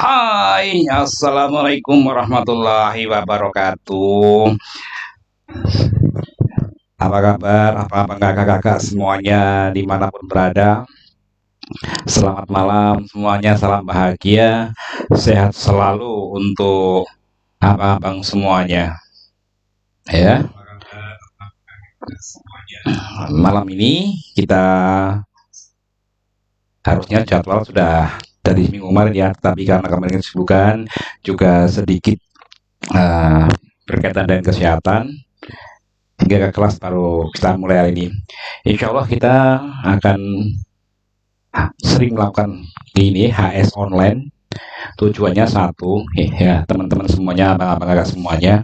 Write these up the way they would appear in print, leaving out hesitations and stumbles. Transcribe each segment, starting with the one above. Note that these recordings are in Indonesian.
Hai, assalamualaikum warahmatullahi wabarakatuh. Apa kabar? Apa kakak-kakak semuanya dimanapun berada? Selamat malam semuanya, salam bahagia, sehat selalu untuk abang-abang semuanya. Ya, malam ini kita harusnya jadwal sudah dari minggu kemarin ya, tapi karena kemarin kesibukan juga sedikit berkaitan dengan kesehatan, hingga ke kelas baru kita mulai hari ini. Insya Allah kita akan sering melakukan ini HS online. Tujuannya satu, ya teman-teman semuanya, abang-abang kakak semuanya,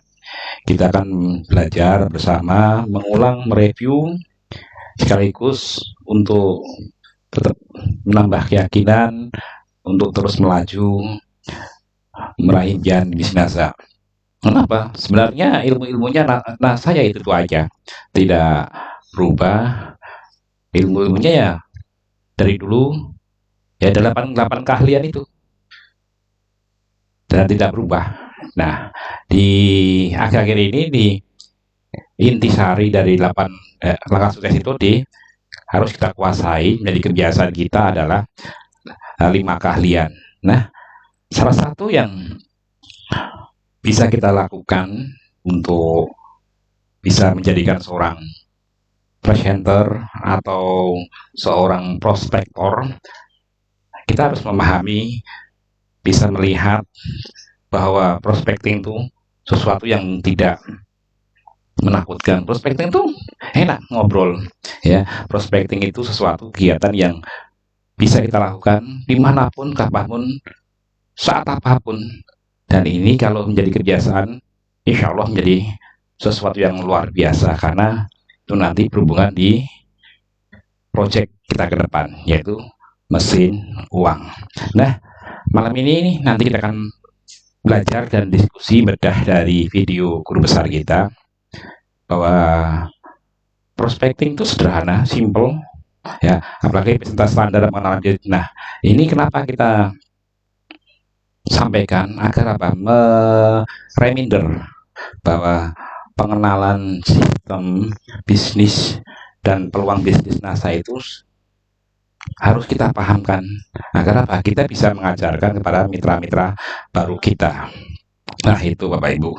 kita akan belajar bersama, mengulang, mereview, sekaligus untuk tetap menambah keyakinan untuk terus melaju meraih impian bisnasa. Kenapa? Sebenarnya ilmu-ilmunya saya itu aja, tidak berubah. Ilmu-ilmunya ya dari dulu ya 8 keahlian itu dan tidak berubah. Nah, di akhir-akhir ini di intisari dari 8 langkah sukses itu harus kita kuasai. Menjadi kebiasaan kita adalah 5 keahlian. Nah, salah satu yang bisa kita lakukan untuk bisa menjadikan seorang presenter atau seorang prospektor, kita harus memahami, bisa melihat bahwa prospecting itu sesuatu yang tidak menakutkan. Prospecting itu enak ngobrol, ya. Prospecting itu sesuatu kegiatan yang bisa kita lakukan dimanapun, kapanpun, saat apapun. Dan ini kalau menjadi kebiasaan, insya Allah menjadi sesuatu yang luar biasa, karena itu nanti berhubungan di proyek kita ke depan, yaitu mesin uang. Nah, malam ini nanti kita akan belajar dan diskusi bedah dari video guru besar kita, bahwa prospecting itu sederhana, simple, ya, apalagi peserta standar pengenalan diri. Nah, ini kenapa kita sampaikan agar apa? Reminder bahwa pengenalan sistem bisnis dan peluang bisnis NASA itu harus kita pahamkan agar apa? Kita bisa mengajarkan kepada mitra-mitra baru kita. Nah, itu Bapak Ibu.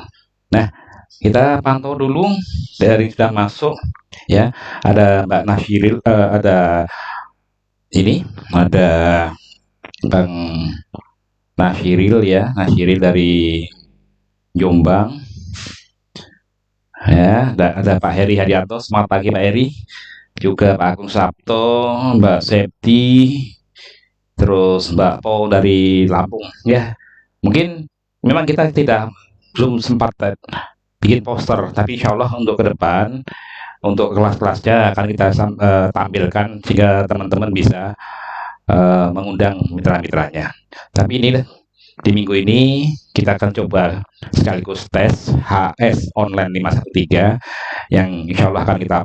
Nah, kita pantau dulu dari sudah masuk, ya. Ada Mbak Nasiril, ada Bang Nasiril, ya, Nasiril dari Jombang, ya. Ada Pak Heri Hadianto, selamat pagi Pak Heri. Juga Pak Agung Sabto, Mbak Septi, terus Mbak Paul dari Lampung, ya. Mungkin memang kita belum sempat bikin poster, tapi insya Allah untuk ke depan, untuk kelas-kelasnya akan kita tampilkan sehingga teman-teman bisa mengundang mitra-mitranya. Tapi ini di minggu ini kita akan coba sekaligus tes HS online 513 yang insya Allah akan kita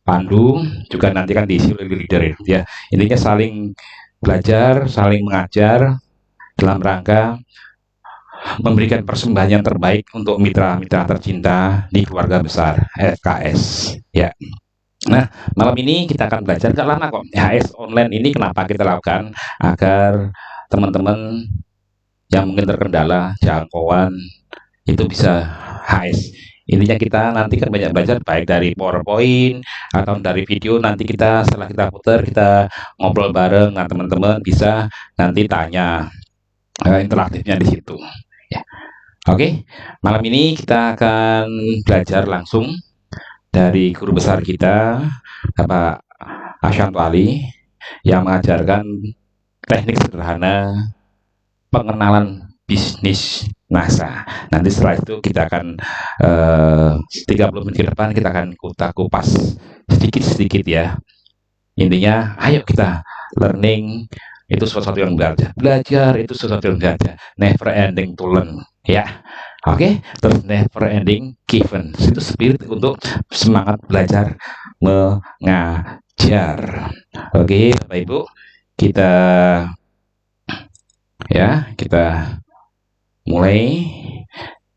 pandu, juga nanti kan diisi oleh leader, ya. Intinya saling belajar, saling mengajar dalam rangka memberikan persembahan yang terbaik untuk mitra-mitra tercinta di keluarga besar FKS, ya. Nah, malam ini kita akan belajar, gak lama kok. HS online ini kenapa kita lakukan? Agar teman-teman yang mungkin terkendala jangkauan itu bisa HS. Intinya kita nanti kan banyak belajar, baik dari PowerPoint atau dari video. Nanti kita setelah kita putar, kita ngobrol bareng dengan teman-teman, bisa nanti tanya, interaktifnya di situ, ya. Oke, malam ini kita akan belajar langsung dari guru besar kita, Bapak Ashanto Ali, yang mengajarkan teknik sederhana pengenalan bisnis NASA. Nanti setelah itu kita akan 30 menit ke depan kita akan kupas sedikit-sedikit, ya. Intinya ayo kita learning itu sesuatu yang belajar itu sesuatu yang belajar, never ending to learn, ya. Oke, terus never ending given, itu spirit untuk semangat belajar mengajar. Oke, Bapak Ibu, kita Ya, kita mulai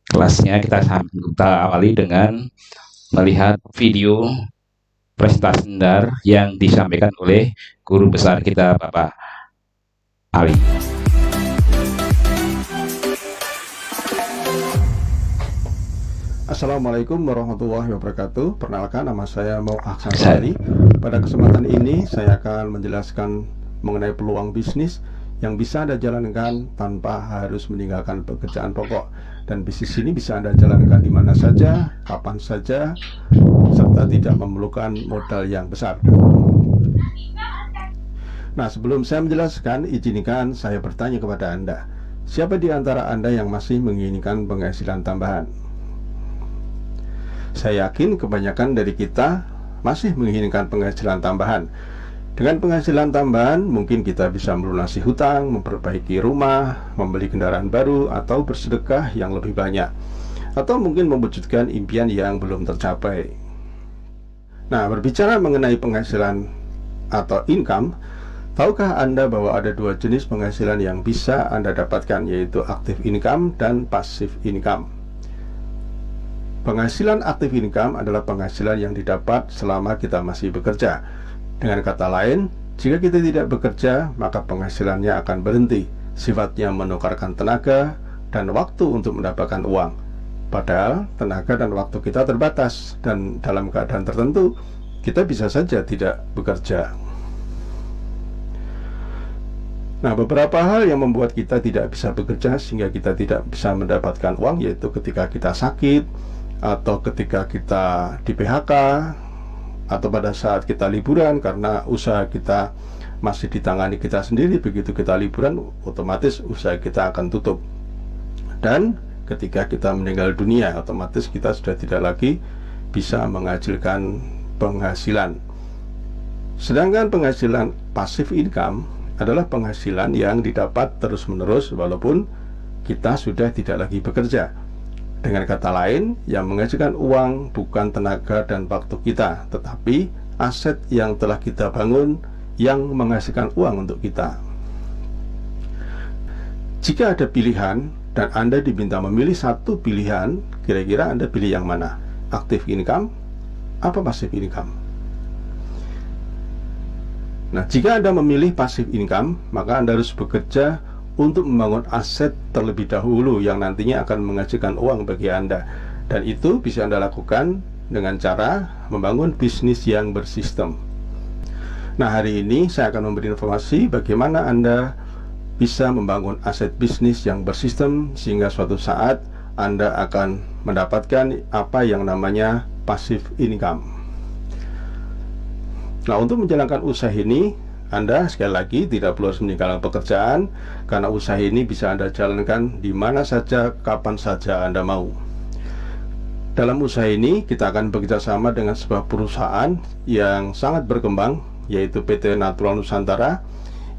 kelasnya. Kita awali dengan melihat video presentasi seminar yang disampaikan oleh guru besar kita, Bapak Ali. Assalamualaikum warahmatullahi wabarakatuh. Perkenalkan, nama saya Mau Ahsan Ali. Pada kesempatan ini saya akan menjelaskan mengenai peluang bisnis yang bisa Anda jalankan tanpa harus meninggalkan pekerjaan pokok. Dan bisnis ini bisa Anda jalankan di mana saja, kapan saja, serta tidak memerlukan modal yang besar. Nah, sebelum saya menjelaskan, izinkan saya bertanya kepada Anda. Siapa di antara Anda yang masih menginginkan penghasilan tambahan? Saya yakin kebanyakan dari kita masih menginginkan penghasilan tambahan. Dengan penghasilan tambahan, mungkin kita bisa melunasi hutang, memperbaiki rumah, membeli kendaraan baru, atau bersedekah yang lebih banyak, atau mungkin mewujudkan impian yang belum tercapai. Nah, berbicara mengenai penghasilan atau income, tahukah Anda bahwa ada dua jenis penghasilan yang bisa Anda dapatkan, yaitu active income dan passive income. Penghasilan active income adalah penghasilan yang didapat selama kita masih bekerja. Dengan kata lain, jika kita tidak bekerja, maka penghasilannya akan berhenti. Sifatnya menukarkan tenaga dan waktu untuk mendapatkan uang. Padahal tenaga dan waktu kita terbatas, dan dalam keadaan tertentu, kita bisa saja tidak bekerja. Nah, beberapa hal yang membuat kita tidak bisa bekerja sehingga kita tidak bisa mendapatkan uang, yaitu ketika kita sakit, atau ketika kita di PHK, atau pada saat kita liburan karena usaha kita masih ditangani kita sendiri. Begitu kita liburan, otomatis usaha kita akan tutup. Dan ketika kita meninggal dunia, otomatis kita sudah tidak lagi bisa menghasilkan penghasilan. Sedangkan penghasilan passive income adalah penghasilan yang didapat terus-menerus walaupun kita sudah tidak lagi bekerja. Dengan kata lain, yang menghasilkan uang bukan tenaga dan waktu kita, tetapi aset yang telah kita bangun yang menghasilkan uang untuk kita. Jika ada pilihan dan Anda diminta memilih satu pilihan, kira-kira Anda pilih yang mana? Active income apa passive income? Nah, jika Anda memilih passive income, maka Anda harus bekerja untuk membangun aset terlebih dahulu yang nantinya akan menghasilkan uang bagi Anda. Dan itu bisa Anda lakukan dengan cara membangun bisnis yang bersistem. Nah, hari ini saya akan memberi informasi bagaimana Anda bisa membangun aset bisnis yang bersistem sehingga suatu saat Anda akan mendapatkan apa yang namanya passive income. Nah, untuk menjalankan usaha ini, Anda sekali lagi tidak perlu meninggalkan pekerjaan, karena usaha ini bisa Anda jalankan di mana saja, kapan saja Anda mau. Dalam usaha ini kita akan bekerja sama dengan sebuah perusahaan yang sangat berkembang, yaitu PT Natural Nusantara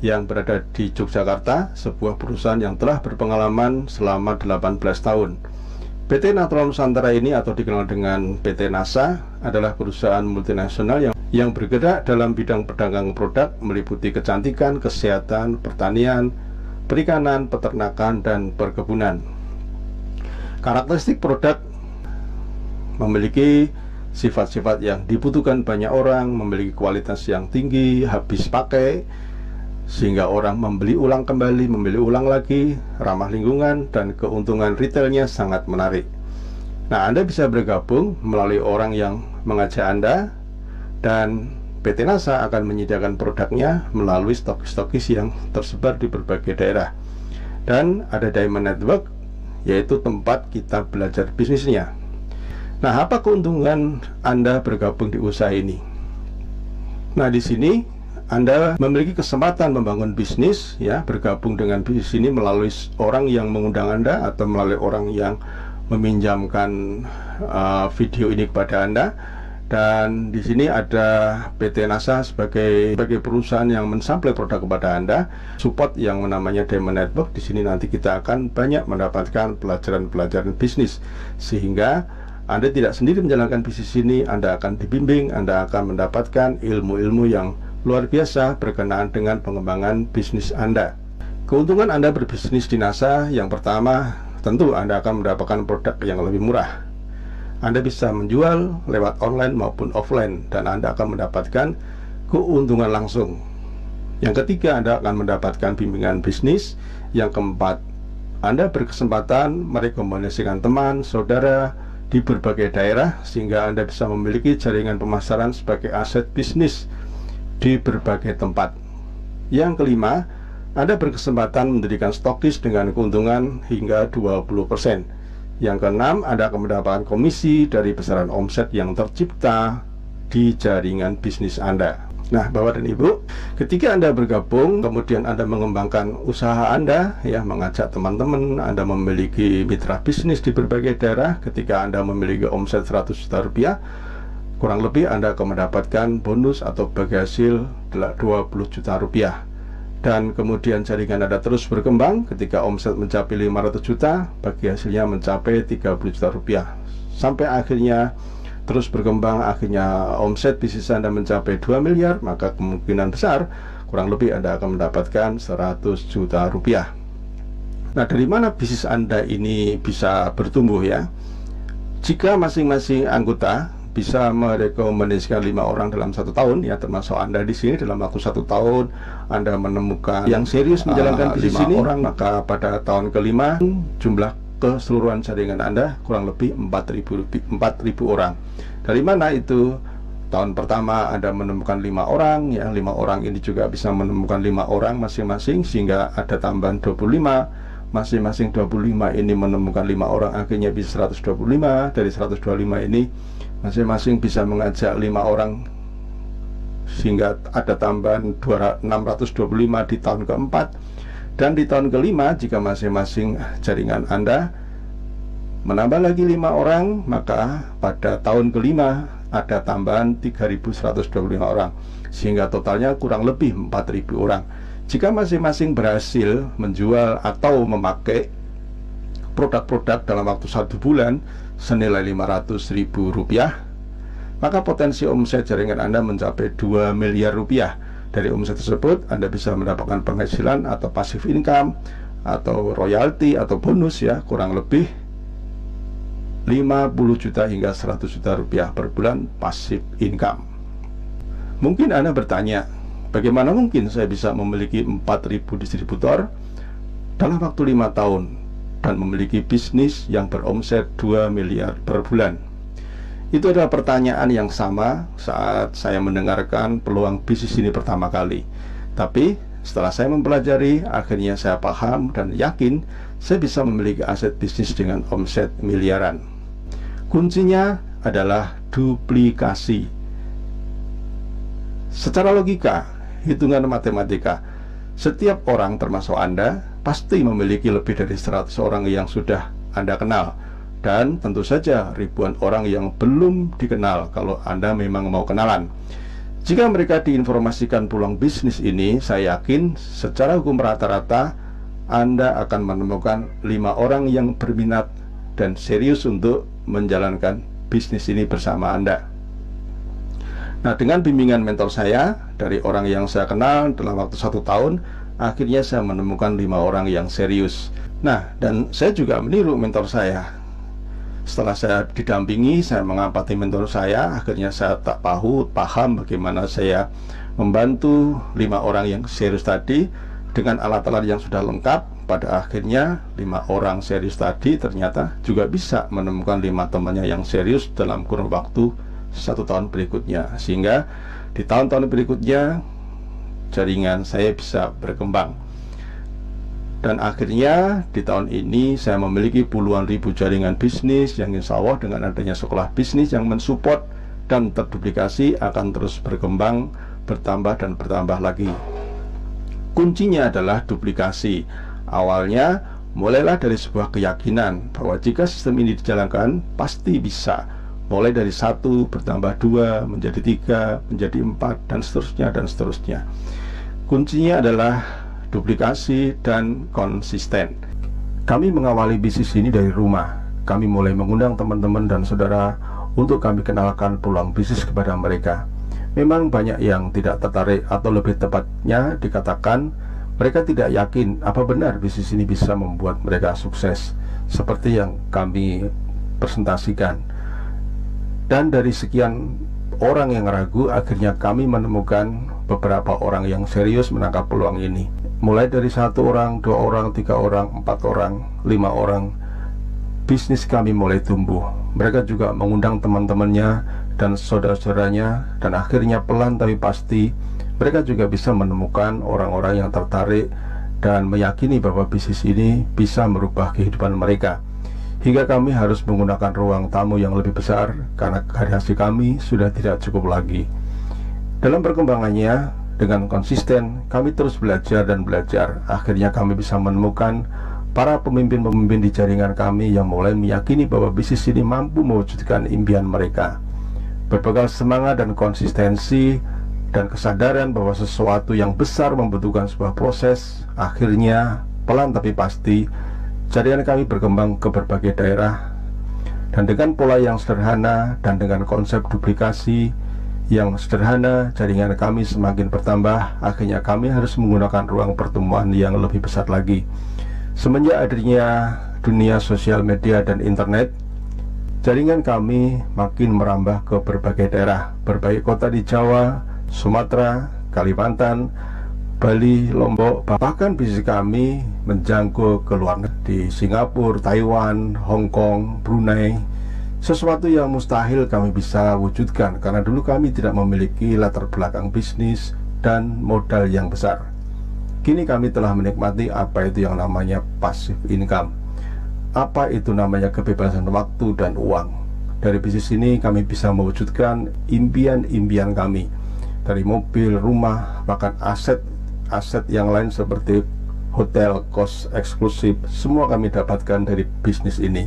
yang berada di Yogyakarta, sebuah perusahaan yang telah berpengalaman selama 18 tahun. PT Natural Nusantara ini, atau dikenal dengan PT NASA, adalah perusahaan multinasional yang bergerak dalam bidang perdagangan produk meliputi kecantikan, kesehatan, pertanian, perikanan, peternakan, dan perkebunan. Karakteristik produk memiliki sifat-sifat yang dibutuhkan banyak orang, memiliki kualitas yang tinggi, habis pakai, sehingga orang membeli ulang kembali, membeli ulang lagi, ramah lingkungan, dan keuntungan retailnya sangat menarik. Nah, Anda bisa bergabung melalui orang yang mengajak Anda, dan PT NASA akan menyediakan produknya melalui stokis-stokis yang tersebar di berbagai daerah. Dan ada Diamond Network, yaitu tempat kita belajar bisnisnya. Nah, apa keuntungan Anda bergabung di usaha ini? Nah, di sini Anda memiliki kesempatan membangun bisnis, ya, bergabung dengan bisnis ini melalui orang yang mengundang Anda atau melalui orang yang meminjamkan video ini kepada Anda. Dan di sini ada PT NASA sebagai perusahaan yang mensuplai produk kepada Anda, support yang namanya Diamond Network. Di sini nanti kita akan banyak mendapatkan pelajaran-pelajaran bisnis, sehingga Anda tidak sendiri menjalankan bisnis ini. Anda akan dibimbing, Anda akan mendapatkan ilmu-ilmu yang luar biasa berkenaan dengan pengembangan bisnis Anda. Keuntungan Anda berbisnis di NASA, yang pertama, tentu Anda akan mendapatkan produk yang lebih murah. Anda bisa menjual lewat online maupun offline, dan Anda akan mendapatkan keuntungan langsung. Yang ketiga, Anda akan mendapatkan bimbingan bisnis. Yang keempat, Anda berkesempatan merekomendasikan teman, saudara di berbagai daerah, sehingga Anda bisa memiliki jaringan pemasaran sebagai aset bisnis di berbagai tempat. Yang kelima, Anda berkesempatan mendirikan stokis dengan keuntungan hingga 20%. Yang keenam, Anda akan mendapatkan komisi dari besaran omset yang tercipta di jaringan bisnis Anda. Nah, Bapak dan Ibu, ketika Anda bergabung, kemudian Anda mengembangkan usaha Anda, ya, mengajak teman-teman, Anda memiliki mitra bisnis di berbagai daerah. Ketika Anda memiliki omset 100 juta rupiah, kurang lebih Anda akan mendapatkan bonus atau bagi hasil 20 juta rupiah. Dan kemudian jaringan Anda terus berkembang. Ketika omset mencapai 500 juta, bagi hasilnya mencapai 30 juta rupiah. Sampai akhirnya terus berkembang, akhirnya omset bisnis Anda mencapai 2 miliar, maka kemungkinan besar kurang lebih Anda akan mendapatkan 100 juta rupiah. Nah, dari mana bisnis Anda ini bisa bertumbuh, ya? Jika masing-masing anggota bisa merekomendasikan 5 orang dalam 1 tahun, ya, termasuk Anda di sini, dalam waktu 1 tahun Anda menemukan yang serius menjalankan bisnis ini, orang, maka pada tahun kelima jumlah keseluruhan jaringan Anda kurang lebih 4.000 orang. Dari mana itu? Tahun pertama Anda menemukan 5 orang, ya, 5 orang ini juga bisa menemukan 5 orang masing-masing, sehingga ada tambahan 25. Masing-masing 25 ini menemukan 5 orang, akhirnya bisa 125. Dari 125 ini masing-masing bisa mengajak 5 orang, sehingga ada tambahan 625 di tahun keempat. Dan di tahun kelima, jika masing-masing jaringan Anda menambah lagi 5 orang, maka pada tahun kelima ada tambahan 3.125 orang, sehingga totalnya kurang lebih 4.000 orang. Jika masing-masing berhasil menjual atau memakai produk-produk dalam waktu 1 bulan senilai 500.000 rupiah, maka potensi omset jaringan Anda mencapai 2 miliar rupiah. Dari omset tersebut Anda bisa mendapatkan penghasilan atau passive income atau royalti atau bonus, ya, kurang lebih 50 juta hingga 100 juta rupiah per bulan passive income. Mungkin Anda bertanya, bagaimana mungkin saya bisa memiliki 4.000 distributor dalam waktu 5 tahun dan memiliki bisnis yang beromset 2 miliar per bulan? Itu adalah pertanyaan yang sama saat saya mendengarkan peluang bisnis ini pertama kali. Tapi setelah saya mempelajari, akhirnya saya paham dan yakin saya bisa memiliki aset bisnis dengan omset miliaran. Kuncinya adalah duplikasi. Secara logika, hitungan matematika, setiap orang termasuk Anda pasti memiliki lebih dari 100 orang yang sudah Anda kenal, dan tentu saja ribuan orang yang belum dikenal kalau Anda memang mau kenalan. Jika mereka diinformasikan peluang bisnis ini, saya yakin secara hukum rata-rata Anda akan menemukan 5 orang yang berminat dan serius untuk menjalankan bisnis ini bersama Anda. Nah, dengan bimbingan mentor saya dari orang yang saya kenal dalam waktu 1 tahun, akhirnya saya menemukan 5 orang yang serius. Nah, dan saya juga meniru mentor saya. Setelah saya didampingi, saya mengamati mentor saya, akhirnya saya tak paham bagaimana saya membantu 5 orang yang serius tadi dengan alat-alat yang sudah lengkap. Pada akhirnya 5 orang serius tadi ternyata juga bisa menemukan 5 temannya yang serius dalam kurun waktu 1 tahun berikutnya, sehingga di tahun-tahun berikutnya jaringan saya bisa berkembang. Dan akhirnya di tahun ini saya memiliki puluhan ribu jaringan bisnis yang insya Allah dengan adanya sekolah bisnis yang mensupport dan terduplikasi akan terus berkembang, bertambah dan bertambah lagi. Kuncinya adalah duplikasi. Awalnya mulailah dari sebuah keyakinan bahwa jika sistem ini dijalankan pasti bisa. Mulai dari 1 bertambah 2 menjadi 3 menjadi 4 dan seterusnya dan seterusnya. Kuncinya adalah duplikasi dan konsisten. Kami mengawali bisnis ini dari rumah. Kami mulai mengundang teman-teman dan saudara untuk kami kenalkan peluang bisnis kepada mereka. Memang banyak yang tidak tertarik, atau lebih tepatnya dikatakan Mereka tidak yakin apa benar bisnis ini bisa membuat mereka sukses seperti yang kami presentasikan. Dan dari sekian orang yang ragu, akhirnya kami menemukan beberapa orang yang serius menangkap peluang ini. Mulai dari 1 orang, 2 orang, 3 orang, 4 orang, 5 orang, bisnis kami mulai tumbuh. Mereka juga mengundang teman-temannya dan saudara-saudaranya, dan akhirnya pelan tapi pasti mereka juga bisa menemukan orang-orang yang tertarik dan meyakini bahwa bisnis ini bisa merubah kehidupan mereka. Hingga kami harus menggunakan ruang tamu yang lebih besar karena karyawan kami sudah tidak cukup lagi. Dalam perkembangannya, dengan konsisten kami terus belajar dan belajar. Akhirnya kami bisa menemukan para pemimpin-pemimpin di jaringan kami yang mulai meyakini bahwa bisnis ini mampu mewujudkan impian mereka. Berbekal semangat dan konsistensi dan kesadaran bahwa sesuatu yang besar membutuhkan sebuah proses, akhirnya pelan tapi pasti jaringan kami berkembang ke berbagai daerah. Dan dengan pola yang sederhana dan dengan konsep duplikasi yang sederhana, jaringan kami semakin bertambah. Akhirnya kami harus menggunakan ruang pertemuan yang lebih besar lagi. Semenjak adanya dunia sosial media dan internet, jaringan kami makin merambah ke berbagai daerah, berbagai kota di Jawa, Sumatera, Kalimantan, Bali, Lombok. Bahkan bisnis kami menjangkau ke luar negeri, di Singapura, Taiwan, Hong Kong, Brunei. Sesuatu yang mustahil kami bisa wujudkan karena dulu kami tidak memiliki latar belakang bisnis dan modal yang besar. Kini kami telah menikmati apa itu yang namanya passive income, apa itu namanya kebebasan waktu dan uang. Dari bisnis ini kami bisa mewujudkan impian-impian kami, dari mobil, rumah, bahkan aset yang lain seperti hotel, kos eksklusif. Semua kami dapatkan dari bisnis ini.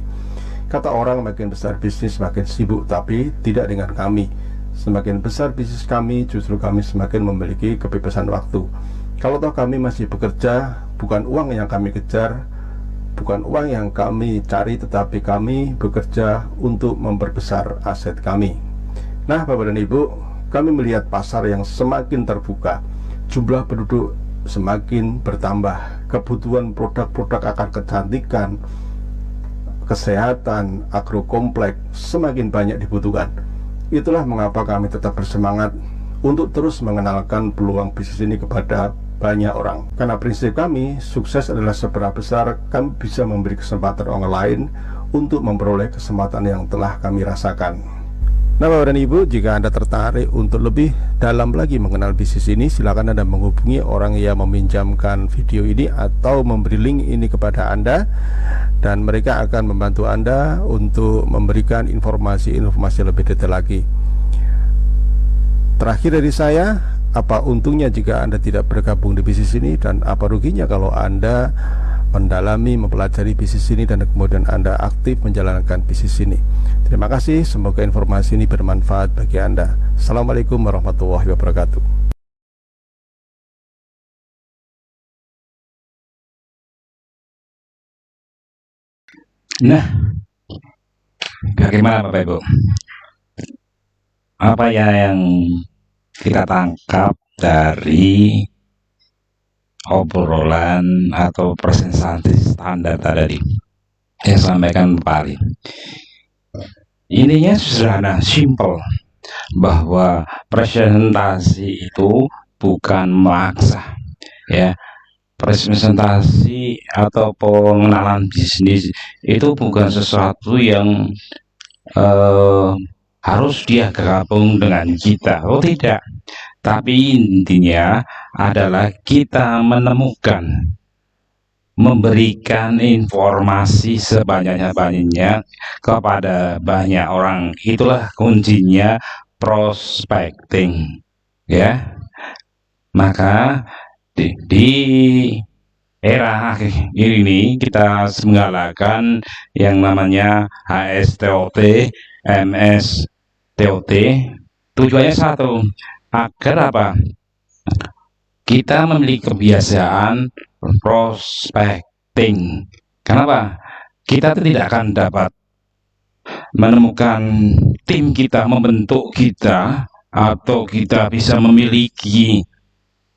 Kata orang, makin besar bisnis makin sibuk, tapi tidak dengan kami. Semakin besar bisnis kami, justru kami semakin memiliki kebebasan waktu. Kalau toh kami masih bekerja, bukan uang yang kami kejar, bukan uang yang kami cari, tetapi kami bekerja untuk memperbesar aset kami. Nah, Bapak dan Ibu, kami melihat pasar yang semakin terbuka, jumlah penduduk semakin bertambah, kebutuhan produk-produk akan kecantikan, kesehatan, agrokompleks semakin banyak dibutuhkan. Itulah mengapa kami tetap bersemangat untuk terus mengenalkan peluang bisnis ini kepada banyak orang. Karena prinsip kami, sukses adalah seberapa besar kami bisa memberi kesempatan orang lain untuk memperoleh kesempatan yang telah kami rasakan. Nah, Bapak dan Ibu, jika Anda tertarik untuk lebih dalam lagi mengenal bisnis ini, silakan Anda menghubungi orang yang meminjamkan video ini atau memberi link ini kepada Anda, dan mereka akan membantu Anda untuk memberikan informasi-informasi lebih detail lagi. Terakhir dari saya, apa untungnya jika Anda tidak bergabung di bisnis ini, dan apa ruginya kalau Anda mendalami, mempelajari bisnis ini dan kemudian Anda aktif menjalankan bisnis ini. Terima kasih, semoga informasi ini bermanfaat bagi Anda. Assalamualaikum warahmatullahi wabarakatuh. Nah, bagaimana Bapak Ibu? Apa ya yang kita tangkap dari obrolan atau presentasi standar tadi yang sampaikan Pak Ali? Ininya sederhana, simple, bahwa presentasi itu bukan memaksa, ya. Presentasi atau pengenalan bisnis itu bukan sesuatu yang harus dia gabung dengan kita. Oh tidak, tapi intinya adalah kita menemukan, memberikan informasi sebanyak-banyaknya kepada banyak orang. Itulah kuncinya prospecting, ya. Maka di era ini kita menggalakkan yang namanya HSTOT, MSTOT. Tujuannya satu, agar apa? Kita memiliki kebiasaan prospecting. Kenapa? Kita tidak akan dapat menemukan tim kita, membentuk kita, atau kita bisa memiliki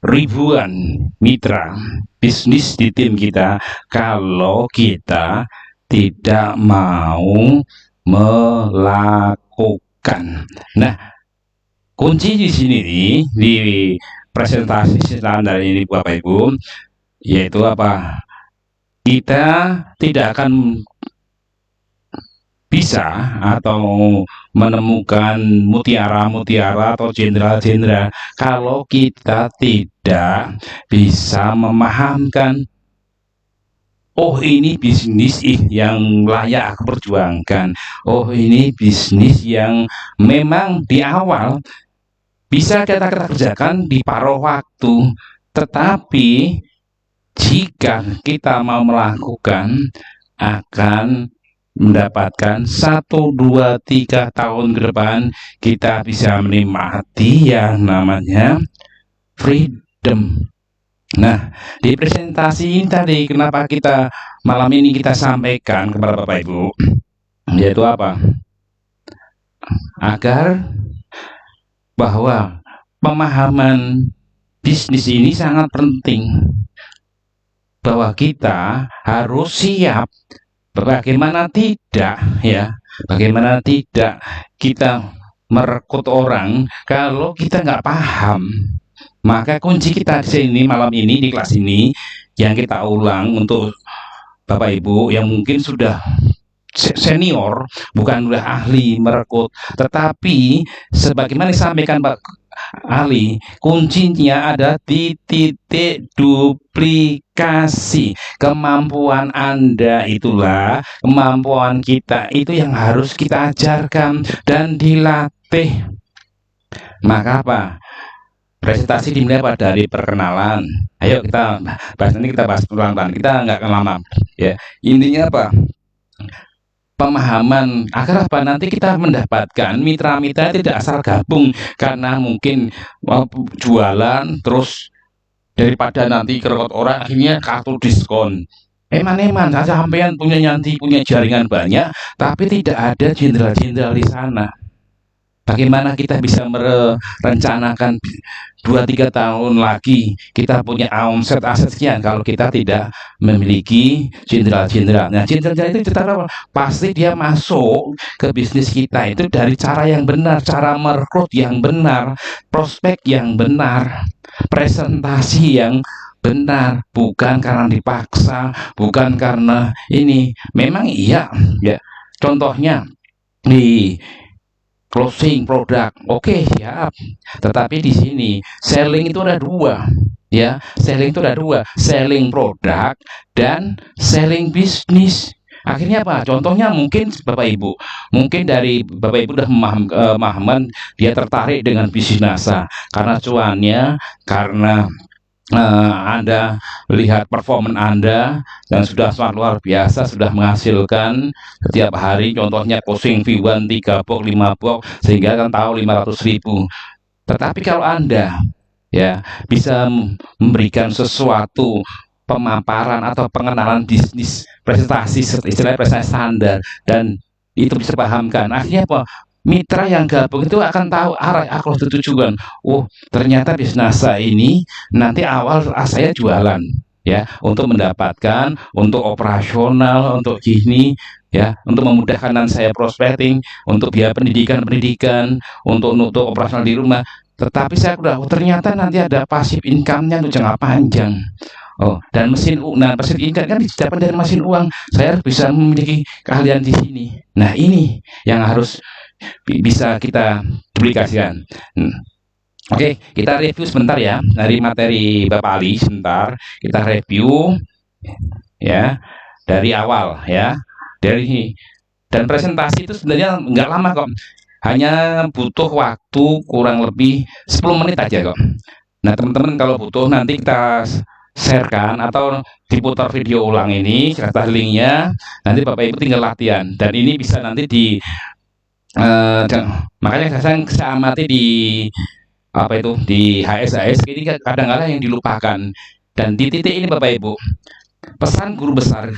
ribuan mitra bisnis di tim kita kalau kita tidak mau melakukan. Nah, kunci di sini nih, di presentasi standar ini Bapak Ibu, yaitu apa? Kita tidak akan bisa atau menemukan mutiara-mutiara atau jenderal-jenderal kalau kita tidak bisa memahamkan, oh ini bisnis yang layak aku perjuangkan, oh ini bisnis yang memang di awal bisa kita kerjakan di paruh waktu, tetapi jika kita mau melakukan akan mendapatkan 1, 2, 3 tahun ke depan kita bisa menikmati yang namanya freedom. Nah, di presentasi ini tadi kenapa kita malam ini kita sampaikan kepada Bapak Ibu, yaitu apa? Agar bahwa pemahaman bisnis ini sangat penting, bahwa kita harus siap. Bagaimana tidak kita merekrut orang kalau kita nggak paham. Maka kunci kita di sini malam ini di kelas ini yang kita ulang untuk Bapak Ibu yang mungkin sudah senior, bukan udah ahli merekrut, tetapi sebagaimana disampaikan Pak ahli, kuncinya ada di titik duplikasi. Kemampuan Anda itulah kemampuan kita, itu yang harus kita ajarkan dan dilatih. Maka apa? Presentasi dimulai dari perkenalan. Ayo kita bahas, nanti kita bahas pelan-pelan, kita nggak akan lama ya. Intinya apa? Pemahaman agar apa, nanti kita mendapatkan mitra-mitra tidak asal gabung karena mungkin jualan terus daripada nanti kerekot orang akhirnya kartu diskon. Eman-eman sampean punya jaringan banyak tapi tidak ada jenderal-jenderal di sana. Bagaimana kita bisa merencanakan 2-3 tahun lagi kita punya omset aset sekian kalau kita tidak memiliki jenderal-jenderal. Nah, jenderal itu pasti dia masuk ke bisnis kita itu dari cara yang benar, cara merekrut yang benar, prospek yang benar, presentasi yang benar, bukan karena dipaksa, bukan karena ini. Memang iya ya. Contohnya di closing produk, oke, siap. Tetapi di sini selling itu ada dua, ya. Selling itu ada dua, selling produk dan selling bisnis. Akhirnya apa? Contohnya mungkin Bapak Ibu, mungkin dari Bapak Ibu sudah memahaman dia tertarik dengan bisnis NASA karena cuannya, karena Anda melihat performa Anda dan sudah sangat luar biasa, sudah menghasilkan setiap hari, contohnya closing V1 3 box 5 box sehingga kan tahu 500.000. Tetapi kalau Anda ya bisa memberikan sesuatu pemaparan atau pengenalan bisnis, presentasi istilah presentasi standar, dan itu bisa pahamkan, akhirnya apa? Mitra yang gabung itu akan tahu arah aku tujuan. Oh, ternyata bisnis NASA ini nanti awal saya jualan ya, untuk mendapatkan, untuk operasional, untuk gini ya, untuk memudahkan saya prospecting, untuk biaya pendidikan, untuk operasional di rumah. Tetapi saya udah, ternyata nanti ada passive income-nya untuk jangka panjang. Oh, dan mesin passive income kan didapat dari mesin uang. Saya harus bisa memiliki keahlian di sini. Nah, ini yang harus bisa kita duplikasikan. Oke, kita review sebentar ya dari materi Bapak Ali sebentar. Kita review ya dari awal ya. Dan presentasi itu sebenarnya nggak lama kok. Hanya butuh waktu kurang lebih 10 menit aja kok. Nah, teman-teman kalau butuh nanti kita sharekan atau diputar video ulang ini serta linknya, nanti Bapak Ibu tinggal latihan, dan ini bisa nanti di makanya saya amati di di HSAS ini kadang-kadang yang dilupakan. Dan di titik ini Bapak Ibu, pesan guru besar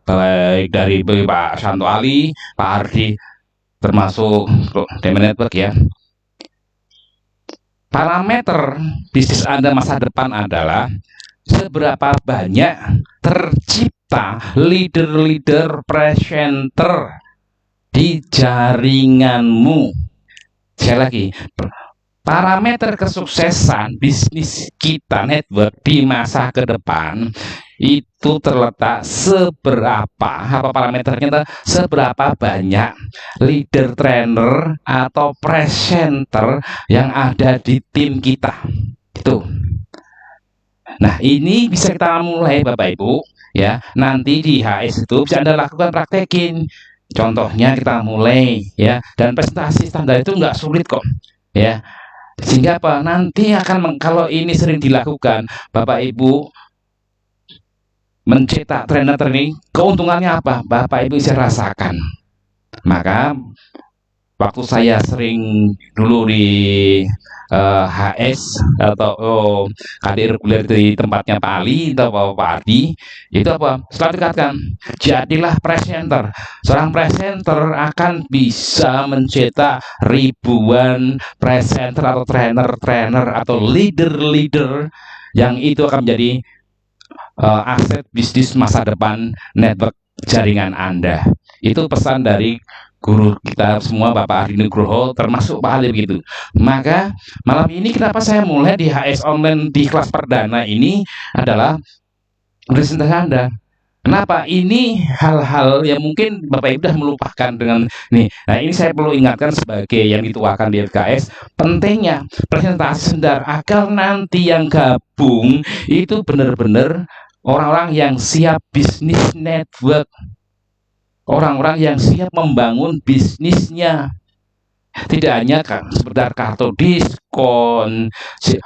baik dari Pak Shanto Ali, Pak Ardi, termasuk Diamond Network ya, parameter bisnis Anda masa depan adalah seberapa banyak tercipta leader-leader presenter di jaringanmu. Sekali lagi, parameter kesuksesan bisnis kita network di masa ke depan itu terletak parameternya, seberapa banyak leader trainer atau presenter yang ada di tim kita. Itu. Nah, ini bisa kita mulai Bapak Ibu ya. Nanti di HS itu bisa Anda lakukan praktekin. Contohnya kita mulai ya, dan presentasi standar itu nggak sulit kok ya. Sehingga apa? Nanti kalau ini sering dilakukan, Bapak Ibu mencetak trainer ini, keuntungannya apa? Bapak Ibu bisa rasakan. Maka waktu saya sering dulu di HS atau KD reguler di tempatnya Pak Ali atau Pak Ardi, itu apa? Selalu dikatakan, jadilah presenter. Seorang presenter akan bisa mencetak ribuan presenter atau trainer atau leader yang itu akan menjadi aset bisnis masa depan network jaringan Anda. Itu pesan dari guru kita semua, Bapak Ardi Nugroho, termasuk Pak Ali begitu. Maka malam ini kenapa saya mulai di HS online di kelas perdana ini adalah presentasi Anda. Kenapa? Ini hal-hal yang mungkin Bapak Ibu sudah melupakan dengan nih. Nah, ini saya perlu ingatkan sebagai yang dituakan di FKS, pentingnya presentasi standar agar nanti yang gabung itu benar-benar orang-orang yang siap bisnis network. Orang-orang yang siap membangun bisnisnya, tidak hanya sekedar kartu diskon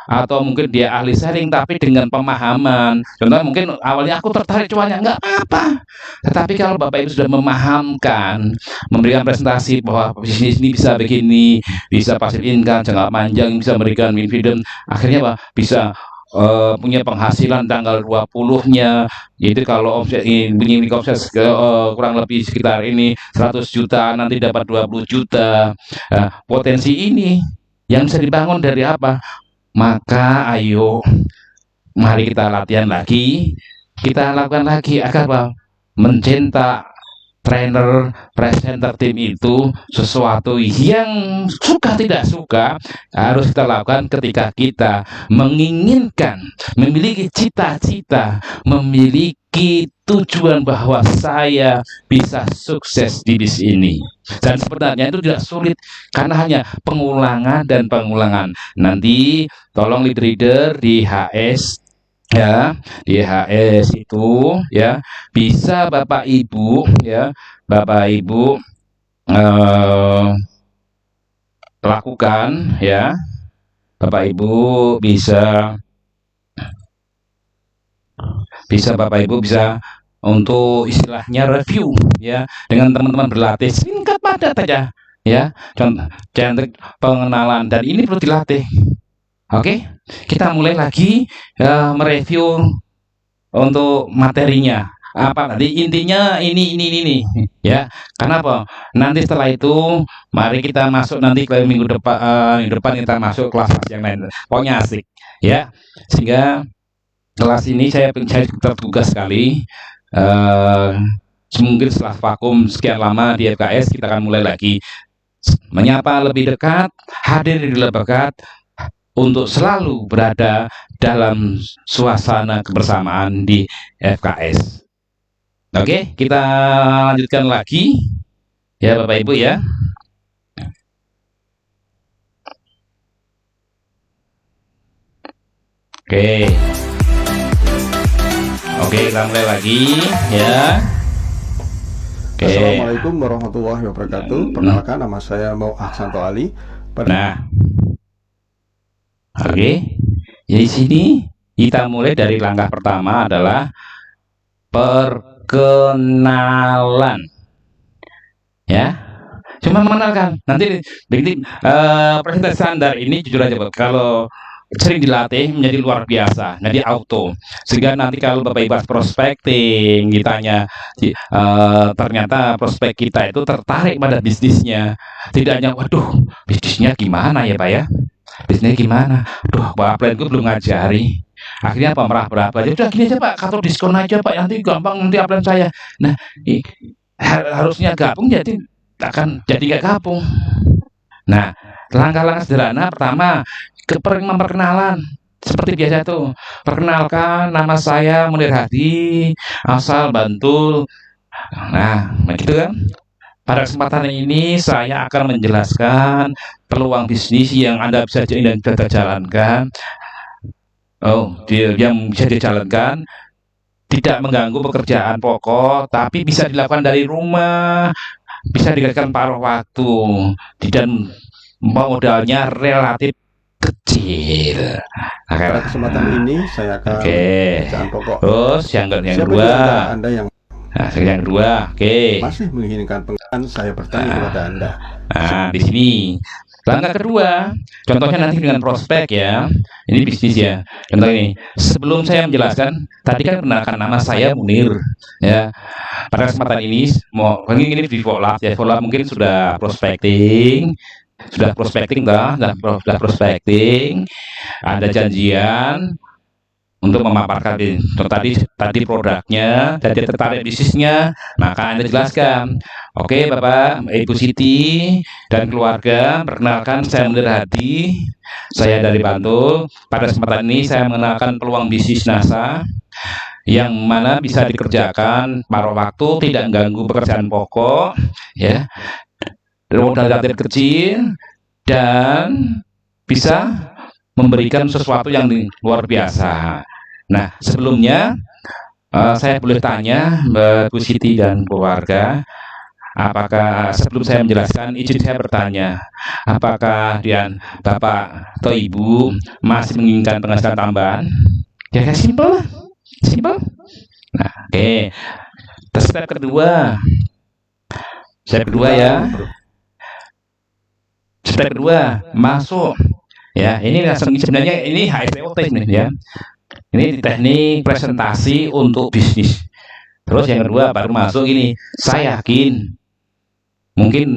atau mungkin dia ahli sharing tapi dengan pemahaman. Contohnya mungkin awalnya aku tertarik cuannya, nggak apa-apa. Tetapi kalau Bapak Ibu sudah memahamkan, memberikan presentasi bahwa bisnis ini bisa begini, bisa pasif income, jangka panjang, bisa memberikan dividend, akhirnya apa? Bisa punya penghasilan tanggal 20-nya. Jadi kalau omset ini omset kurang lebih sekitar ini 100 juta, nanti dapat 20 juta. Potensi ini yang bisa dibangun dari apa? Maka ayo mari kita latihan lagi, kita lakukan lagi agar apa? Mencetak trainer, presenter tim itu sesuatu yang suka tidak suka harus kita lakukan ketika kita menginginkan, memiliki cita-cita, memiliki tujuan bahwa saya bisa sukses di bisnis ini. Dan sebenarnya itu tidak sulit karena hanya pengulangan dan pengulangan. Nanti tolong leader di HS ya, di HS itu ya bisa Bapak Ibu ya, Bapak Ibu lakukan ya. Bapak Ibu bisa Bapak Ibu bisa untuk istilahnya review ya, dengan teman-teman berlatih singkat padat aja ya, contoh pengenalan, dan ini perlu dilatih. Oke, kita mulai lagi mereview untuk materinya. Apa nanti intinya ini ya. Karena apa? Nanti setelah itu mari kita masuk nanti ke minggu depan kita masuk kelas yang lain. Pokoknya asik ya. Sehingga kelas ini saya tergugah sekali. Mungkin setelah vakum sekian lama di FKS, kita akan mulai lagi menyapa lebih dekat, hadir di lebih dekat, untuk selalu berada dalam suasana kebersamaan di FKS. Oke, kita lanjutkan lagi ya Bapak Ibu ya. Oke, kita mulai lagi ya. Assalamualaikum warahmatullahi wabarakatuh. Perkenalkan, nama saya Mau Ahsanto Ali. Oke, jadi sini kita mulai dari langkah pertama adalah perkenalan, ya. Cuma mengenalkan. Nanti presentasi standar ini jujur aja, kalau sering dilatih menjadi luar biasa, jadi auto. Sehingga nanti kalau Bapak Ibu prospecting, ditanya ternyata prospek kita itu tertarik pada bisnisnya, tidak hanya waduh bisnisnya gimana ya Pak ya. bisnisnya gimana? Duh, Pak Plan gue belum ngajari. Akhirnya apa, meraba-raba, ya udah gini aja Pak, kantor diskon aja Pak, nanti gampang nanti upline saya. Nah, harusnya gabung jadi akan jadi nggak gabung. Nah, langkah-langkah sederhana pertama, memperkenalan. Seperti biasa tuh, perkenalkan nama saya Munir Hadi, asal Bantul. Nah, begitu kan? Pada kesempatan ini saya akan menjelaskan peluang bisnis yang Anda bisa dan jalankan. Yang bisa dijalankan tidak mengganggu pekerjaan pokok, tapi bisa dilakukan dari rumah, bisa dikatakan paruh waktu, dan modalnya relatif kecil. Pada kesempatan ini saya akan bacaan pokok. Terus yang kedua, Anda yang yang kedua, masih menginginkan pengalaman, saya bertanya kepada Anda. Nah, di sini langkah kedua, contohnya nanti dengan prospek ya. Ini bisnis ya. Contoh ini, sebelum saya menjelaskan, tadi kan perkenalkan nama saya Munir ya. Pada kesempatan ini, ini di follow up ya. Follow up mungkin sudah prospecting, sudah prospecting, ada janjian untuk memaparkan tadi produknya, jadi tertarik bisnisnya, maka Anda jelaskan, oke Bapak, Ibu Siti, dan keluarga, perkenalkan saya Munir Hadi, saya dari Bantul. Pada kesempatan ini saya mengenalkan peluang bisnis NASA, yang mana bisa dikerjakan paruh waktu, tidak mengganggu pekerjaan pokok, ya, modal relatif kecil, dan bisa memberikan sesuatu yang luar biasa. Nah, sebelumnya saya boleh tanya Mbak Bu Siti dan keluarga, apakah sebelum saya menjelaskan, izin saya bertanya, apakah Bapak atau Ibu masih menginginkan penghasilan tambahan? Ya, simpel. Nah, oke. Step kedua ya. Step kedua, masuk. Ya, ini sebenarnya ini HSTOT nih ya. Ini teknik presentasi untuk bisnis. Terus yang kedua baru masuk ini. Saya yakin mungkin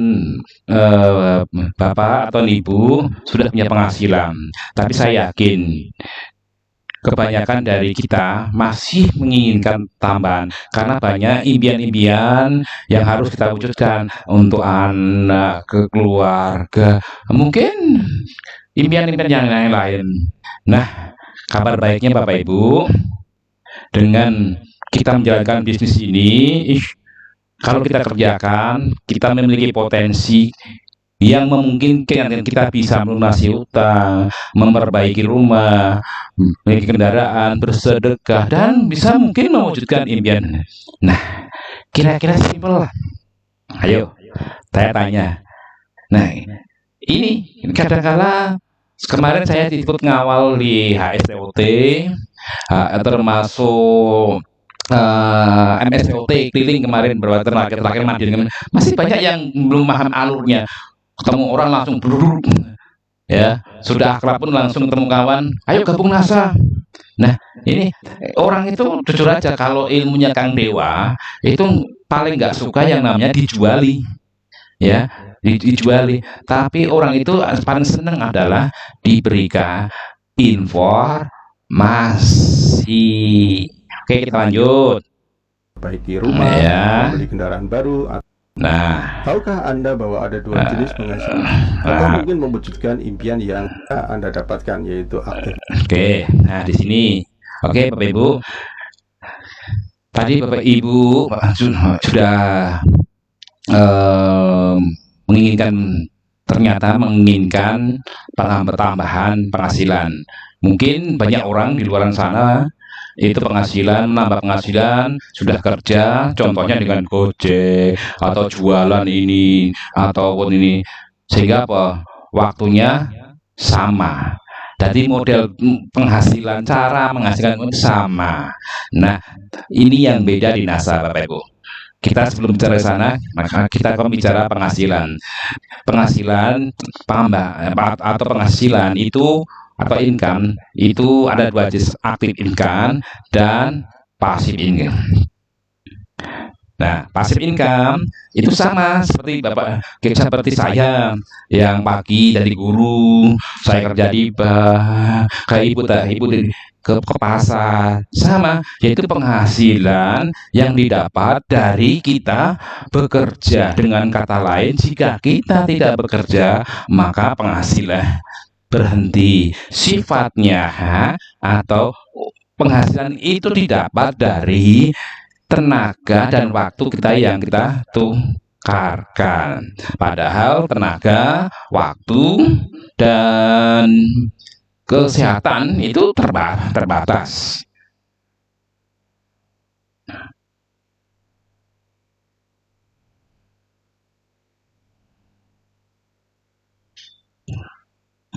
Bapak atau Ibu sudah punya penghasilan, tapi saya yakin kebanyakan dari kita masih menginginkan tambahan karena banyak impian-impian yang harus kita wujudkan untuk anak, keluarga, mungkin impian-impian yang lain. Nah, kabar baiknya Bapak Ibu, dengan kita menjalankan bisnis ini, kalau kita kerjakan, kita memiliki potensi yang memungkinkan kita bisa melunasi utang, memperbaiki rumah, memiliki kendaraan, bersedekah, dan bisa mungkin mewujudkan impian. Nah, kira-kira simpel. Ayo, saya tanya. Nah, ini kadang-kala kemarin saya ikut ngawal di HSTOT, termasuk MSCOT keliling kemarin beberapa terakhir masih banyak yang belum paham alurnya. Ketemu orang langsung duduk, ya sudah akrab pun langsung ketemu kawan, ayo gabung NASA. Nah, ini orang itu jujur aja, kalau ilmunya Kang Dewa itu paling nggak suka yang namanya dijuali, ya. Dijuali, tapi orang itu paling senang adalah diberikan informasi. Oke, kita lanjut. Perbaiki rumah, ya. Membeli kendaraan baru. Nah, tahukah Anda bahwa ada dua jenis penghasilan? Atau mungkin mewujudkan impian yang Anda dapatkan, yaitu aktif. Oke, nah di sini, oke Bapak Ibu, tadi Bapak Ibu sudah menginginkan tambahan penghasilan. Mungkin banyak orang di luar sana itu menambah penghasilan, sudah kerja, contohnya dengan Gojek atau jualan ini ataupun ini, sehingga apa? Waktunya sama. Jadi model penghasilan, cara menghasilkan sama. Nah, ini yang beda di NASA, Bapak Ibu. Kita sebelum bicara sana, maka kita akan bicara penghasilan. Penghasilan atau penghasilan itu atau income itu ada dua jenis, aktif income dan pasif income. Nah, passive income itu sama seperti seperti saya yang pagi dari guru, saya kerja di kayak ibu ke pasar, sama, yaitu penghasilan yang didapat dari kita bekerja. Dengan kata lain, jika kita tidak bekerja, maka penghasilan berhenti. Sifatnya atau penghasilan itu didapat dari tenaga dan waktu kita yang kita tukarkan. Padahal tenaga, waktu, dan kesehatan itu terbatas.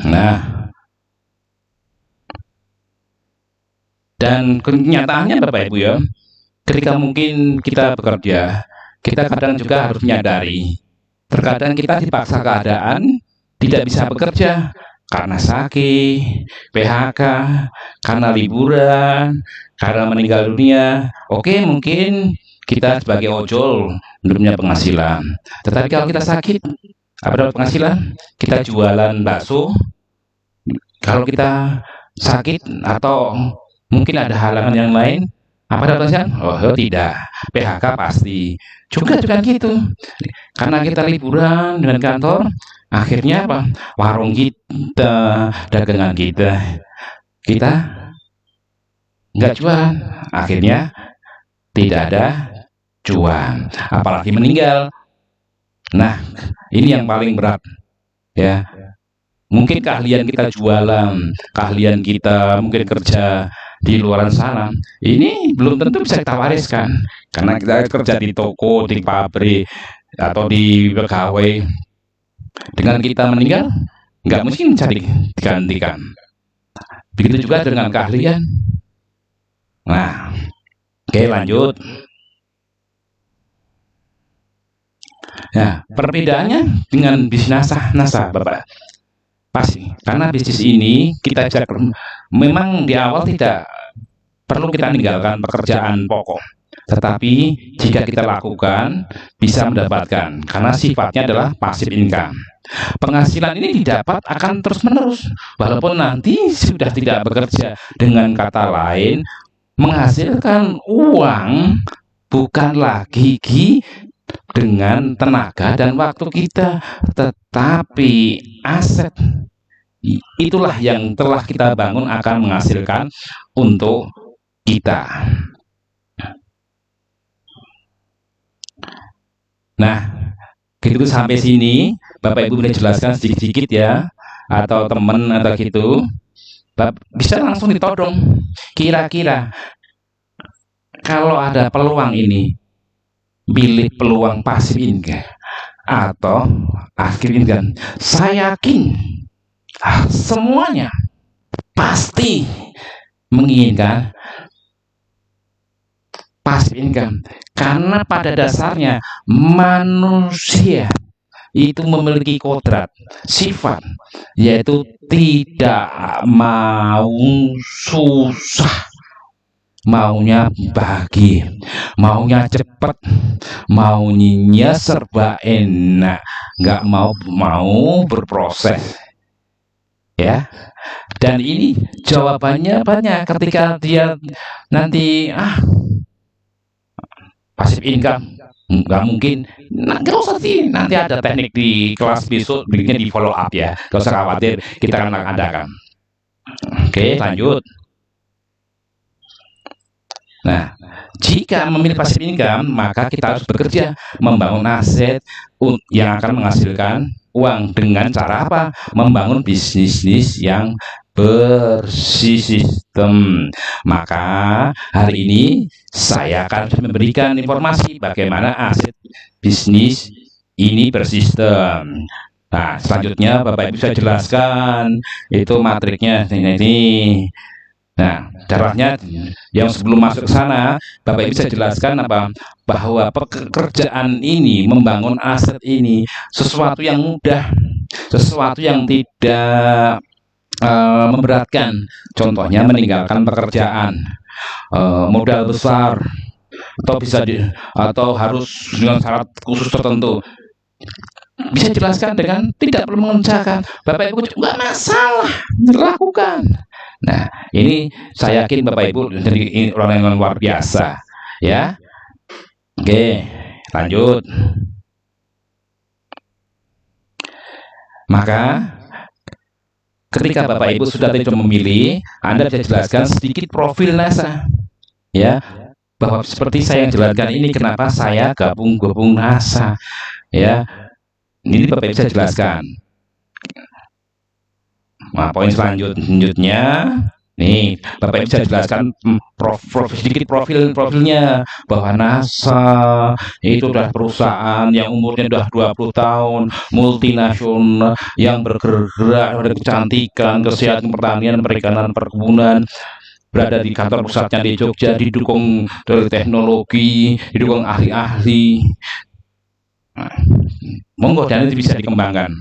Nah, dan kenyataannya Bapak Ibu ya, ketika mungkin kita bekerja, kita kadang juga harus menyadari, terkadang kita dipaksa keadaan tidak bisa bekerja karena sakit, PHK, karena liburan, karena meninggal dunia. Oke, mungkin kita sebagai ojol belum punya penghasilan. Tetapi kalau kita sakit, apa dapat penghasilan? Kita jualan bakso. Kalau kita sakit atau mungkin ada halangan yang lain, apa dapat penghasilan? Oh, tidak. PHK pasti. Juga gitu. Karena kita liburan dengan kantor, akhirnya apa? Warung kita, dagangan kita nggak jualan. Akhirnya tidak ada cuan. Apalagi meninggal. Nah, ini yang paling berat. Ya. Mungkin keahlian kita jualan, keahlian kita mungkin kerja di luar sana, ini belum tentu bisa kita wariskan. Karena kita kerja di toko, di pabrik, atau di pegawai. Dengan kita meninggal, nggak mungkin bisa digantikan. Begitu juga dengan keahlian. Nah, oke lanjut. Nah, perbedaannya dengan bisnis NASA, Bapak. Pasti, karena bisnis ini kita memang di awal tidak perlu kita meninggalkan pekerjaan pokok. Tetapi jika kita lakukan, bisa mendapatkan, karena sifatnya adalah passive income. Penghasilan ini didapat akan terus-menerus, walaupun nanti sudah tidak bekerja. Dengan kata lain, menghasilkan uang bukan lagi dengan tenaga dan waktu kita, tetapi aset itulah yang telah kita bangun akan menghasilkan untuk kita. Nah, gitu sampai sini Bapak Ibu boleh jelaskan sedikit-sedikit ya, atau teman atau gitu, bisa langsung ditodong. Kira-kira kalau ada peluang ini, pilih peluang pasif income atau active income, saya yakin semuanya pasti menginginkan passive income, karena pada dasarnya manusia itu memiliki kodrat sifat, yaitu tidak mau susah, maunya bahagia, maunya cepat, maunya serba enak, nggak mau berproses. Ya, dan ini jawabannya banyak ketika dia nanti passive income nggak mungkin. Nggak usah sih, nanti ada teknik di kelas besok, berikutnya di follow up ya, nggak usah khawatir, kita akan adakan. Oke, lanjut. Nah, jika memilih passive income, maka kita harus bekerja membangun aset yang akan menghasilkan uang. Dengan cara apa? Membangun bisnis yang bersistem. Maka hari ini saya akan memberikan informasi bagaimana aset bisnis ini bersistem. Nah, selanjutnya Bapak Ibu saya jelaskan itu matriknya ini. Nah, caranya yang sebelum masuk ke sana, Bapak Ibu bisa jelaskan bahwa pekerjaan ini, membangun aset ini sesuatu yang mudah, sesuatu yang tidak memberatkan. Contohnya meninggalkan pekerjaan, modal besar, atau atau harus dengan syarat khusus tertentu? Bisa jelaskan dengan tidak perlu mengerjakan. Bapak Ibu nggak masalah, lakukan. Nah, ini saya yakin Bapak Ibu jadi orang yang luar biasa, ya. Oke, lanjut. Maka ketika Bapak Ibu sudah tidak memilih, Anda bisa jelaskan sedikit profil NASA, ya, bahwa seperti saya yang jelaskan ini kenapa saya gabung NASA, ya. Ini Bapak Ibu bisa jelaskan. Nah, poin selanjutnya, nih Bapak Ibu bisa jelaskan sedikit profilnya, bahwa NASA itu adalah perusahaan yang umurnya sudah 20 tahun, multinasional, yang bergerak pada kecantikan, kesehatan, pertanian, perikanan, perkebunan, berada di kantor pusatnya di Jogja, didukung dari teknologi, didukung ahli-ahli. Nah, monggo, dan itu bisa dikembangkan.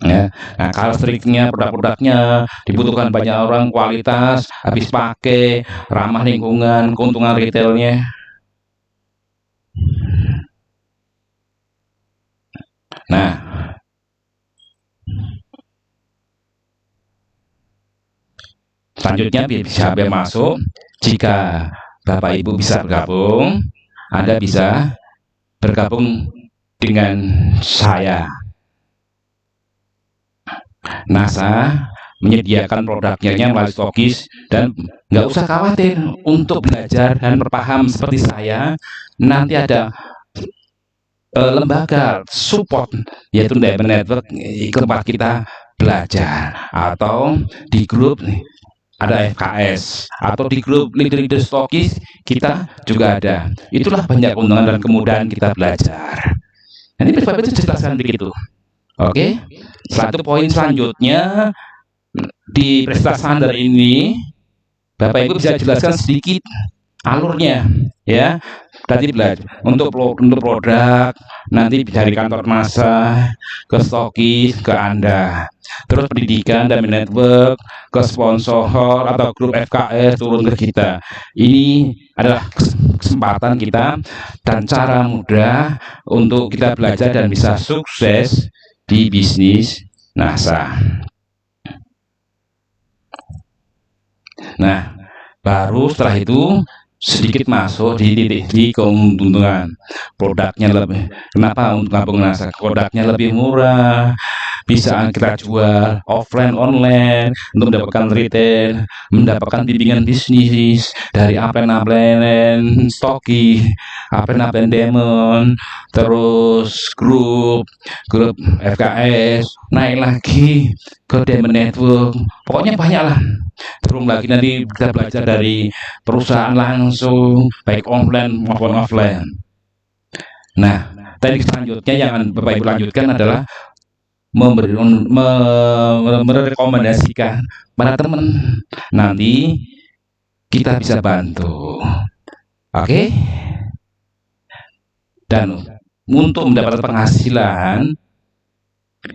Ya. Nah, karakteristiknya, produk-produknya dibutuhkan banyak orang, kualitas, habis pakai, ramah lingkungan, keuntungan retailnya. Nah, selanjutnya bisa masuk. Jika Bapak Ibu bisa bergabung, Anda bisa bergabung dengan saya. NASA menyediakan produknya melalui stokis, dan nggak usah khawatir untuk belajar dan berpaham seperti saya. Nanti ada lembaga support, yaitu Diamond Network, tempat kita belajar, atau di grup ada FKS, atau di grup leader stokis kita juga ada. Itulah banyak keuntungan dan kemudahan kita belajar. Nanti Bapak Ibu jelaskan begitu. Oke, satu poin selanjutnya di presentasi standar ini, Bapak Ibu bisa jelaskan sedikit alurnya, ya. Tadi belajar untuk produk, nanti dari kantor NASA ke stokis ke Anda, terus pendidikan dan network ke sponsor atau grup FKS turun ke kita. Ini adalah kesempatan kita dan cara mudah untuk kita belajar dan bisa sukses di bisnis NASA. Nah, baru setelah itu sedikit masuk di keuntungan. Produknya lebih, kenapa untuk gabung NASA? Produknya lebih murah, bisa kita jual offline online untuk mendapatkan retail, mendapatkan bimbingan bisnis dari upline stoki, upline Diamond, terus grup FKS, naik lagi ke Diamond Network, pokoknya banyak lah. Terus lagi nanti kita belajar dari perusahaan langsung, baik online maupun offline. Nah, tadi selanjutnya yang Bapak Ibu lanjutkan adalah merekomendasikan para teman, nanti kita bisa bantu. Oke? Dan untuk mendapatkan penghasilan,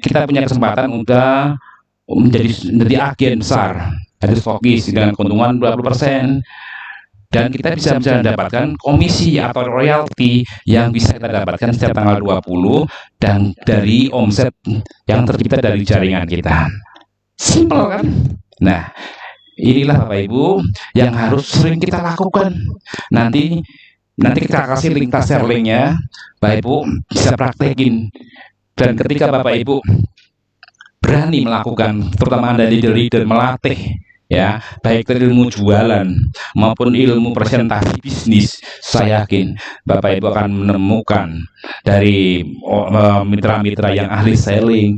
kita punya kesempatan untuk menjadi agen besar, jadi stokis dengan keuntungan 20%. Dan kita bisa mendapatkan komisi atau royalti yang bisa kita dapatkan setiap tanggal 20 dan dari omset yang tercipta dari jaringan kita. Simpel kan? Nah, inilah Bapak Ibu yang harus sering kita lakukan. Nanti kita kasih link share linknya, Bapak Ibu bisa praktekin. Dan ketika Bapak Ibu berani melakukan, terutama Anda leader melatih, ya, baik ilmu jualan maupun ilmu presentasi bisnis, saya yakin Bapak Ibu akan menemukan dari mitra-mitra yang ahli selling,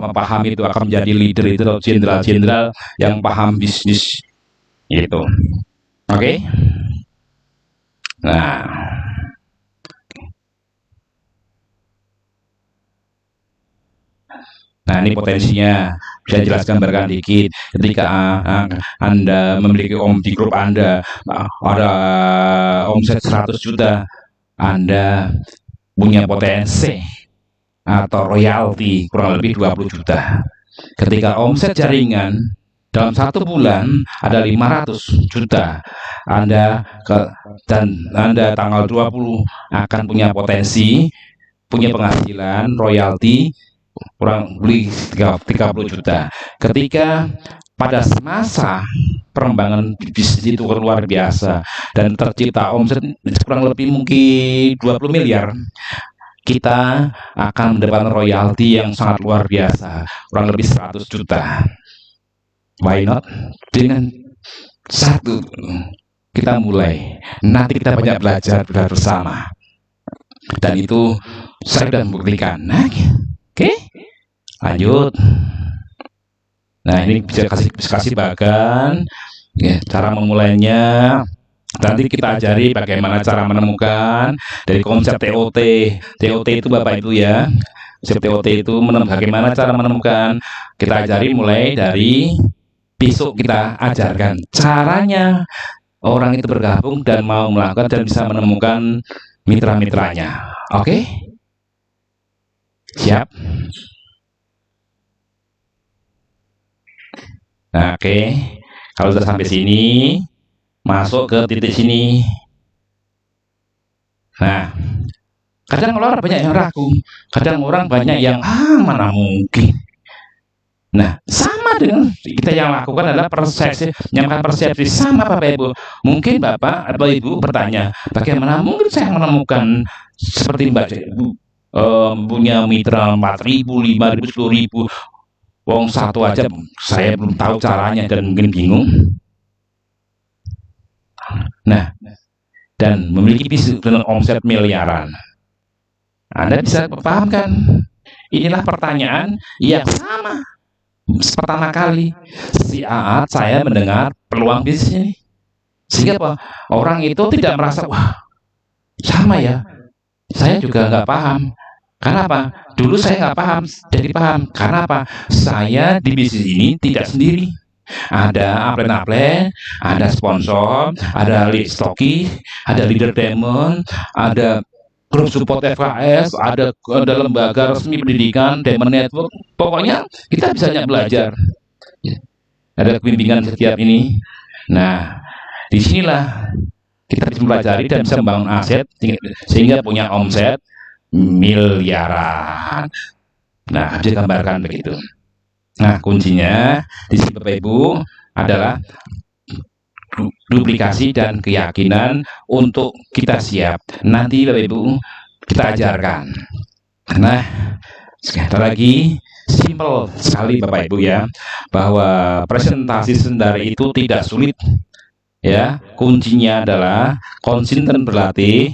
paham itu akan menjadi leader itu atau jenderal yang paham bisnis itu. Oke? Nah, ini potensinya bisa jelaskan barangkali dikit. Ketika Anda memiliki di grup Anda ada omset 100 juta, Anda punya potensi atau royalti kurang lebih 20 juta. Ketika omset jaringan dalam 1 bulan ada 500 juta. Dan Anda tanggal 20 akan punya potensi, punya penghasilan royalti kurang lebih 30 juta. Ketika pada masa perkembangan bisnis itu luar biasa dan tercipta omset kurang lebih mungkin 20 miliar, kita akan mendapatkan royalti yang sangat luar biasa, kurang lebih 100 juta. Why not? Dengan satu kita mulai, nanti kita banyak belajar bersama, dan itu saya sudah membuktikan. Oke, lanjut. Nah, ini bisa kasih bagan ya, cara memulainya. Nanti kita ajari bagaimana cara menemukan dari konsep TOT. TOT itu Bapak Ibu ya. Konsep TOT itu bagaimana cara menemukan. Kita ajari mulai dari besok, kita ajarkan caranya orang itu bergabung dan mau melakukan dan bisa menemukan mitra-mitranya. Oke? Siap? Nah, oke. Kalau sudah sampai sini, masuk ke titik sini. Nah, kadang orang banyak yang ragu, kadang orang banyak yang mana mungkin. Nah, sama dengan kita yang lakukan adalah persepsi, menyampaikan persepsi sama Bapak Ibu. Mungkin Bapak atau Ibu bertanya, bagaimana mungkin saya menemukan seperti Mbak punya mitra 4.000, 5.000, 10.000. Wong satu aja saya belum tahu caranya dan mungkin bingung. Nah, dan memiliki bisnis dengan omset miliaran. Anda bisa paham kan? Inilah pertanyaan yang sama. Pertama kali saat saya mendengar peluang bisnis ini, sehingga apa? Orang itu tidak merasa wah sama ya, saya juga nggak paham. Karena apa? Dulu saya nggak paham, jadi paham. Karena apa? Saya di bisnis ini tidak sendiri. Ada upline, ada sponsor, ada lead stocky, ada leader demon, ada grup support FKS, ada lembaga resmi pendidikan, Demon Network. Pokoknya kita bisa banyak belajar. Ada bimbingan setiap ini. Nah, disinilah kita bisa mempelajari dan bisa membangun aset sehingga punya omset miliaran. Nah, bisa gambarkan begitu. Nah, kuncinya di sini Bapak Ibu adalah duplikasi dan keyakinan untuk kita siap. Nanti Bapak Ibu kita ajarkan. Nah, sekali lagi simple sekali Bapak Ibu ya, bahwa presentasi sendiri itu tidak sulit ya. Kuncinya adalah konsisten berlatih,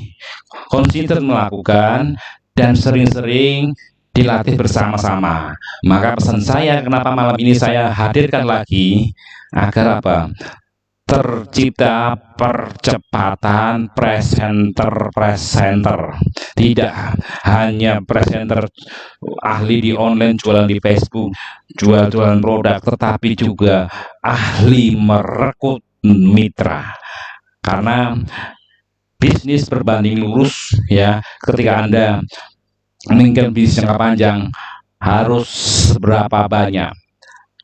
konsisten melakukan, dan sering-sering dilatih bersama-sama. Maka pesan saya, kenapa malam ini saya hadirkan lagi, agar apa? Tercipta percepatan presenter. Tidak hanya presenter ahli di online, jualan di Facebook, jualan produk, tetapi juga ahli merekrut mitra. Karena bisnis berbanding lurus ya, ketika Anda menginginkan bisnis jangka panjang, harus seberapa banyak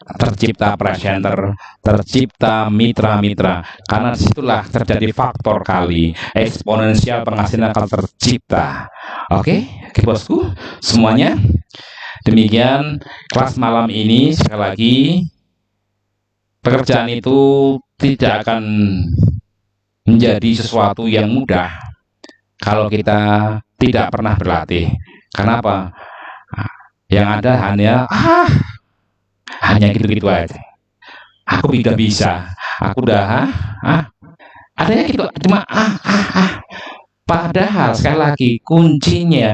tercipta presenter, tercipta mitra-mitra, karena disitulah terjadi faktor kali eksponensial penghasilan akan tercipta. Oke, bosku semuanya, demikian kelas malam ini. Sekali lagi, pekerjaan itu tidak akan menjadi sesuatu yang mudah kalau kita tidak pernah berlatih. Kenapa? Yang ada hanya gitu-gitu aja. Aku tidak bisa. Aku udah adanya gitu, cuma Padahal sekali lagi kuncinya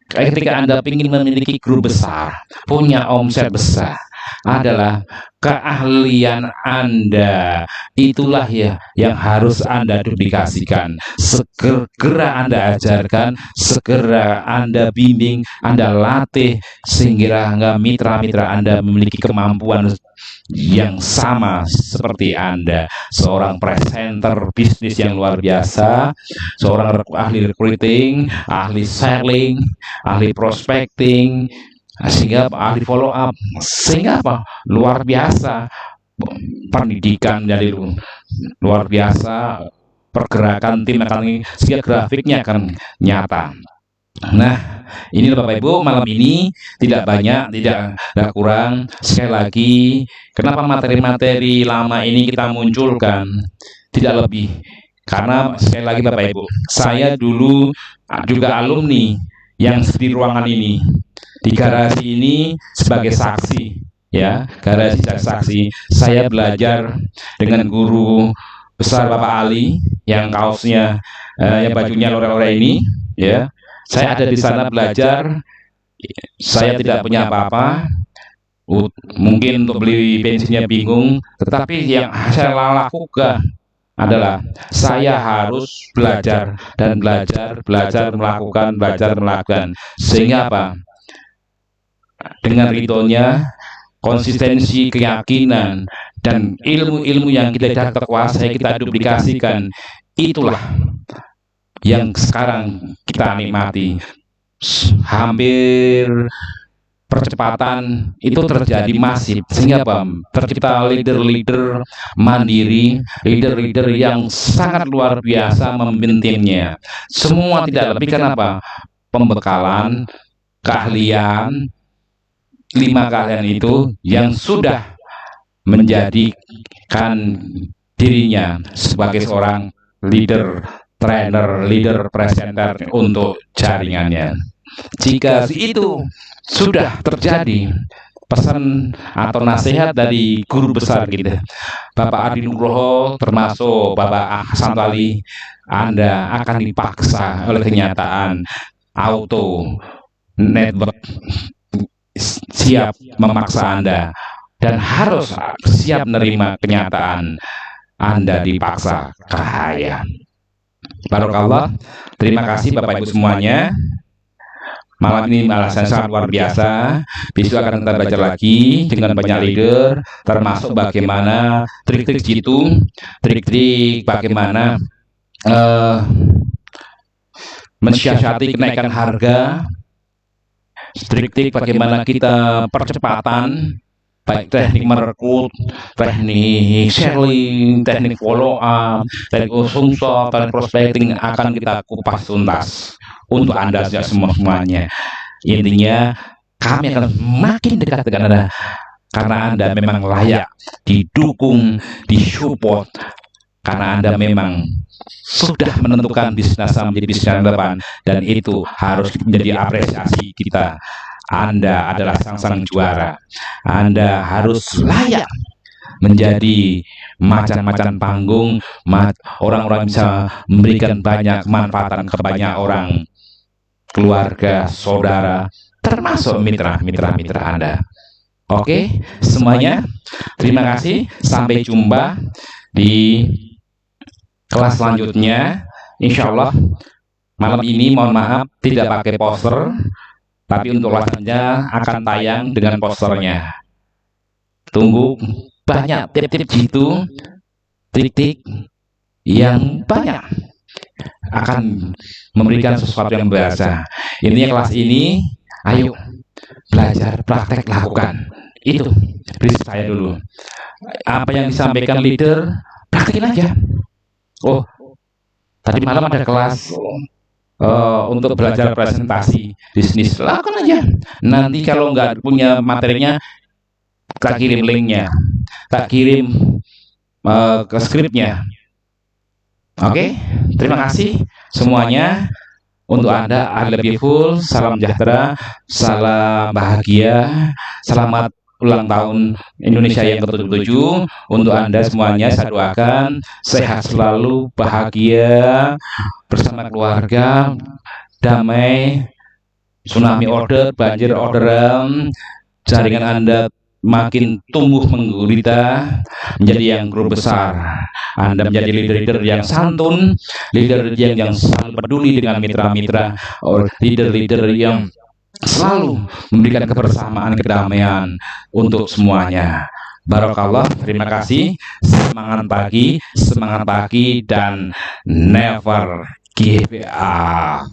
ketika Anda ingin memiliki grup besar, punya omset besar, adalah keahlian Anda. Itulah ya yang harus Anda duplikasikan. Segera Anda ajarkan, segera Anda bimbing, Anda latih, sehingga mitra-mitra Anda memiliki kemampuan yang sama seperti Anda. Seorang presenter bisnis yang luar biasa, seorang ahli recruiting, ahli selling, ahli prospecting, sehingga ahli follow up, sehingga apa? Luar biasa. pendidikan dari luar biasa, pergerakan tim akan sehingga grafiknya akan nyata. Nah, ini Bapak Ibu, malam ini tidak banyak, tidak kurang. Sekali lagi, kenapa materi-materi lama ini kita munculkan? Tidak lebih. Karena sekali lagi Bapak Ibu, saya dulu juga alumni yang di ruangan ini, di garasi ini sebagai saksi, ya, garasi saksi. Saya belajar dengan guru besar Bapak Ali yang kaosnya, yang bajunya lore-lore ini, ya. Saya ada di sana belajar. Saya tidak punya apa-apa. Mungkin untuk beli bensinnya bingung, tetapi yang saya lakukan adalah saya harus belajar dan belajar melakukan sehingga apa? Dengan ridhonya, konsistensi, keyakinan dan ilmu-ilmu yang kita tidak kuasai kita duplikasikan, itulah yang sekarang kita nikmati. Hampir percepatan itu terjadi masif, sehingga apa? Tercipta leader-leader mandiri, leader-leader yang sangat luar biasa memimpin timnya. Semua tidak lebih kenapa? Pembekalan, keahlian, 5 keahlian itu yang sudah menjadikan dirinya sebagai seorang leader, trainer, leader, presenter untuk jaringannya. Jika itu sudah terjadi, pesan atau nasihat dari guru besar gitu, Bapak Adi Nugroho termasuk Bapak Hasan Ali, Anda akan dipaksa oleh kenyataan auto network siap memaksa Anda dan harus siap menerima kenyataan Anda dipaksa kaya. Barakallah. Terima kasih Bapak Ibu semuanya. Malam ini alasan sangat luar biasa. Besok akan kita belajar lagi dengan banyak leader, termasuk bagaimana trik-trik jitu, trik-trik bagaimana mensiasati kenaikan harga, trik-trik bagaimana kita percepatan, baik teknik merekrut, teknik selling, teknik follow up, teknik sungsop, teknik prospecting akan kita kupas tuntas untuk Anda semuanya. Intinya kami akan makin dekat dengan Anda karena Anda memang layak didukung, disupport, karena Anda memang sudah menentukan bisnis menjadi bisnis yang depan, dan itu harus menjadi apresiasi kita. Anda adalah sang juara. Anda harus layak menjadi macan-macan panggung. Orang-orang bisa memberikan banyak manfaatan ke banyak orang, keluarga, saudara, termasuk mitra-mitra Anda. Oke, semuanya. Terima kasih. Sampai jumpa di kelas selanjutnya. Insya Allah malam ini mohon maaf tidak pakai poster, tapi untuk kelasnya akan tayang dengan posternya. Tunggu banyak tip-tip jitu, trik-trik yang banyak akan memberikan sesuatu yang berasa. Intinya kelas ini, ayo belajar, praktek, lakukan. Itu prinsip saya dulu. Apa yang disampaikan leader, praktekin aja. Oh, tadi malam ada kelas untuk belajar presentasi bisnis, lakukan aja. Nanti kalau nggak punya materinya, tak kirim linknya, tak kirim ke skripnya. Oke, terima kasih semuanya. Untuk Anda, I love you full. Salam sejahtera, salam bahagia, selamat ulang tahun Indonesia yang ke-77. Untuk Anda semuanya saya doakan sehat selalu, bahagia bersama keluarga, damai, tsunami order, banjir orderan, jaringan Anda makin tumbuh menggurita menjadi yang guru besar. Anda menjadi leader-leader yang santun, leader yang selalu peduli dengan mitra-mitra, leader-leader yang selalu memberikan kebersamaan, kedamaian untuk semuanya. Barakallah, terima kasih. Semangat pagi, dan never give up.